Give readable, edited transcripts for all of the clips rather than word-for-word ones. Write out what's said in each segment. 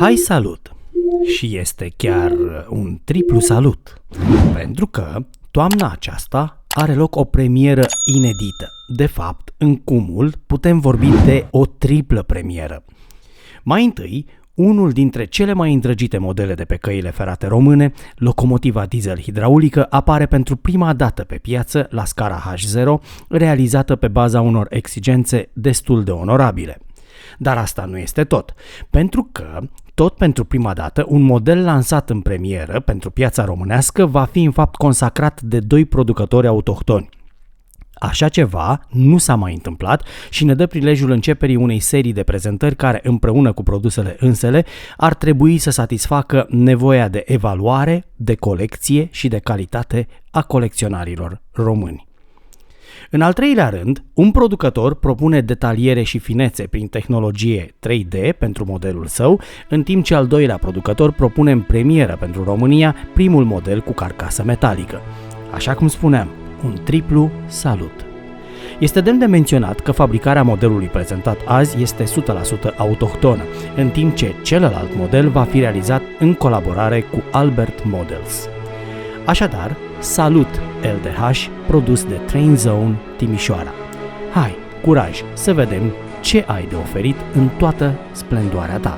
Hai salut! Și este chiar un triplu salut, pentru că toamna aceasta are loc o premieră inedită. De fapt, în cumul putem vorbi de o triplă premieră. Mai întâi, unul dintre cele mai îndrăgite modele de pe căile ferate române, locomotiva diesel hidraulică, apare pentru prima dată pe piață la scara H0, realizată pe baza unor exigențe destul de onorabile. Dar asta nu este tot, pentru că, tot pentru prima dată, un model lansat în premieră pentru piața românească va fi în fapt consacrat de doi producători autohtoni. Așa ceva nu s-a mai întâmplat și ne dă prilejul începerii unei serii de prezentări care, împreună cu produsele însele, ar trebui să satisfacă nevoia de evaluare, de colecție și de calitate a colecționarilor români. În al treilea rând, un producător propune detaliere și finețe prin tehnologie 3D pentru modelul său, în timp ce al doilea producător propune în premieră pentru România primul model cu carcasă metalică. Așa cum spuneam, un triplu salut! Este demn de menționat că fabricarea modelului prezentat azi este 100% autohtonă, în timp ce celălalt model va fi realizat în colaborare cu Albert Models. Așadar, salut LDH, produs de Train Zone Timișoara. Hai, curaj să vedem ce ai de oferit în toată splendoarea ta!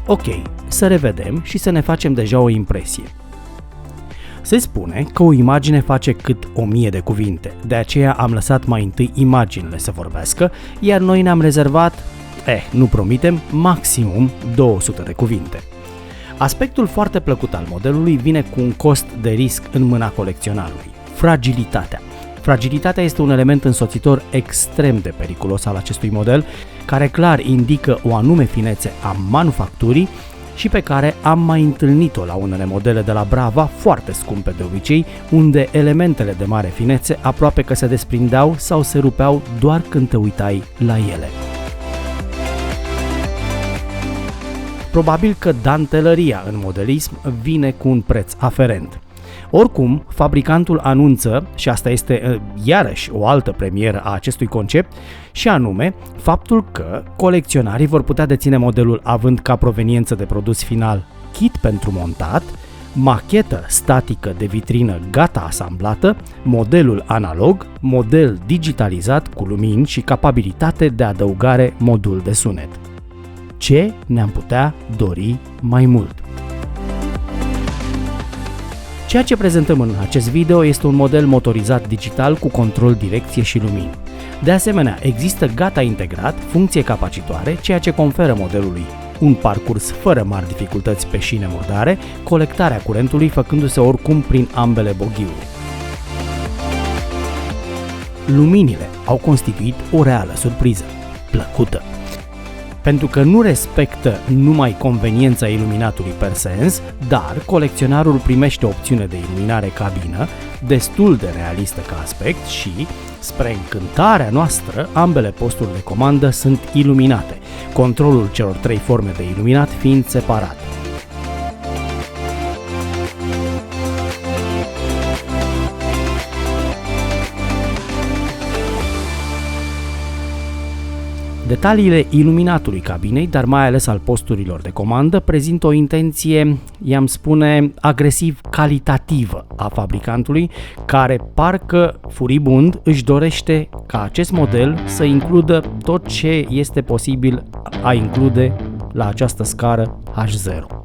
Ok, să revedem și să ne facem deja o impresie. Se spune că o imagine face cât 1000 de cuvinte, de aceea am lăsat mai întâi imaginile să vorbească, iar noi ne-am rezervat, nu promitem, maximum 200 de cuvinte. Aspectul foarte plăcut al modelului vine cu un cost de risc în mâna colecționarului: fragilitatea. Fragilitatea este un element însoțitor extrem de periculos al acestui model, care clar indică o anume finețe a manufacturii și pe care am mai întâlnit-o la unele modele de la Brava, foarte scumpe de obicei, unde elementele de mare finețe aproape că se desprindeau sau se rupeau doar când te uitai la ele. Probabil că dantelăria în modelism vine cu un preț aferent. Oricum, fabricantul anunță, și asta este iarăși o altă premieră a acestui concept, și anume faptul că colecționarii vor putea deține modelul având ca proveniență de produs final kit pentru montat, machetă statică de vitrină gata asamblată, modelul analog, model digitalizat cu lumini și capabilitate de adăugare modul de sunet. Ce ne-am putea dori mai mult? Ceea ce prezentăm în acest video este un model motorizat digital cu control direcție și lumini. De asemenea, există gata integrat funcție capacitoare, ceea ce conferă modelului un parcurs fără mari dificultăți pe șine murdare, colectarea curentului făcându-se oricum prin ambele boghiuri. Luminile au constituit o reală surpriză, plăcută. Pentru că nu respectă numai conveniența iluminatului per sens, dar colecționarul primește o opțiune de iluminare cabină, destul de realistă ca aspect și, spre încântarea noastră, ambele posturi de comandă sunt iluminate, controlul celor 3 forme de iluminat fiind separat. Detaliile iluminatului cabinei, dar mai ales al posturilor de comandă, prezintă o intenție, i-am spune, agresiv calitativă a fabricantului, care parcă furibund își dorește ca acest model să includă tot ce este posibil a include la această scară H0.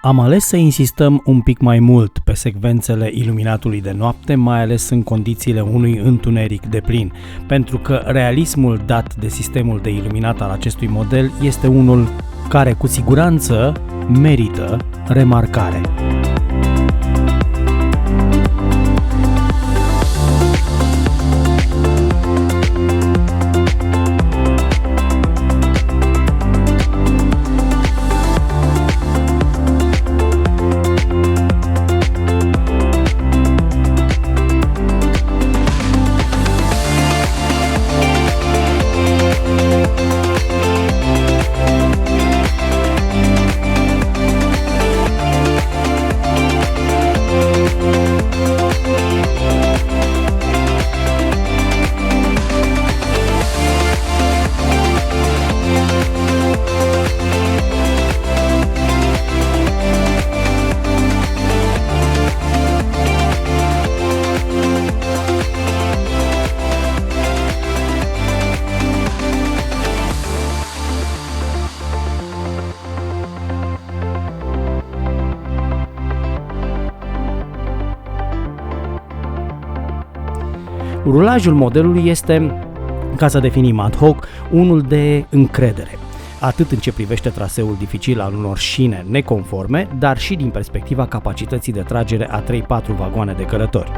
Am ales să insistăm un pic mai mult pe secvențele iluminatului de noapte, mai ales în condițiile unui întuneric deplin, pentru că realismul dat de sistemul de iluminat al acestui model este unul care cu siguranță merită remarcare. Rulajul modelului este, ca să definim ad hoc, unul de încredere, atât în ce privește traseul dificil al unor șine neconforme, dar și din perspectiva capacității de tragere a 3-4 vagoane de călători.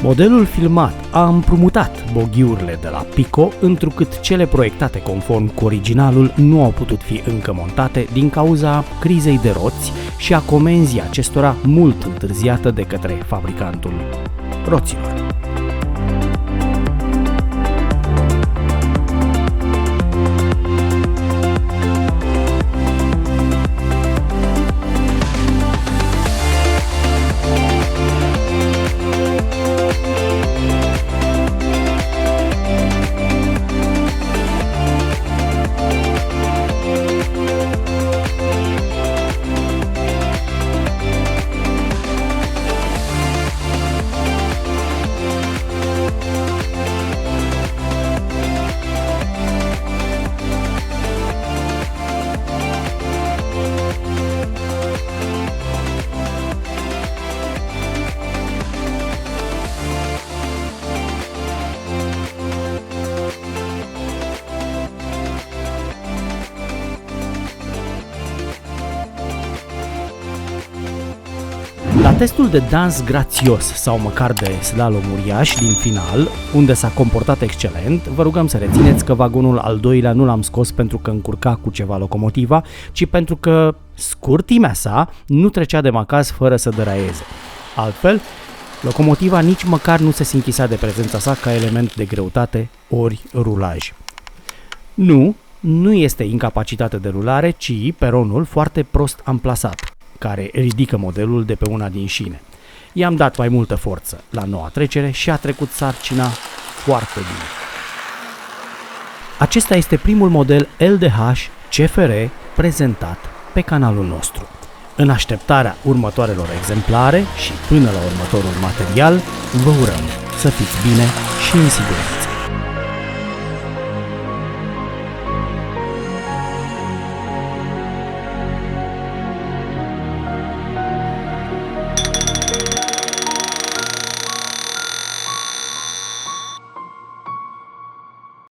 Modelul filmat a împrumutat boghiurile de la Pico, întrucât cele proiectate conform cu originalul nu au putut fi încă montate din cauza crizei de roți și a comenzii acestora mult întârziată de către fabricantul roților. La testul de dans grațios sau măcar de slalom uriaș din final, unde s-a comportat excelent, vă rugăm să rețineți că vagonul al doilea nu l-am scos pentru că încurca cu ceva locomotiva, ci pentru că scurtimea sa nu trecea de macaz fără să dăraieze. Altfel, locomotiva nici măcar nu se sinchisea de prezența sa ca element de greutate ori rulaj. Nu este incapacitate de rulare, ci peronul foarte prost amplasat, care ridică modelul de pe una din șine. I-am dat mai multă forță la noua trecere și a trecut sarcina foarte bine. Acesta este primul model LDH CFR prezentat pe canalul nostru. În așteptarea următoarelor exemplare și până la următorul material, vă urăm să fiți bine și în siguranță.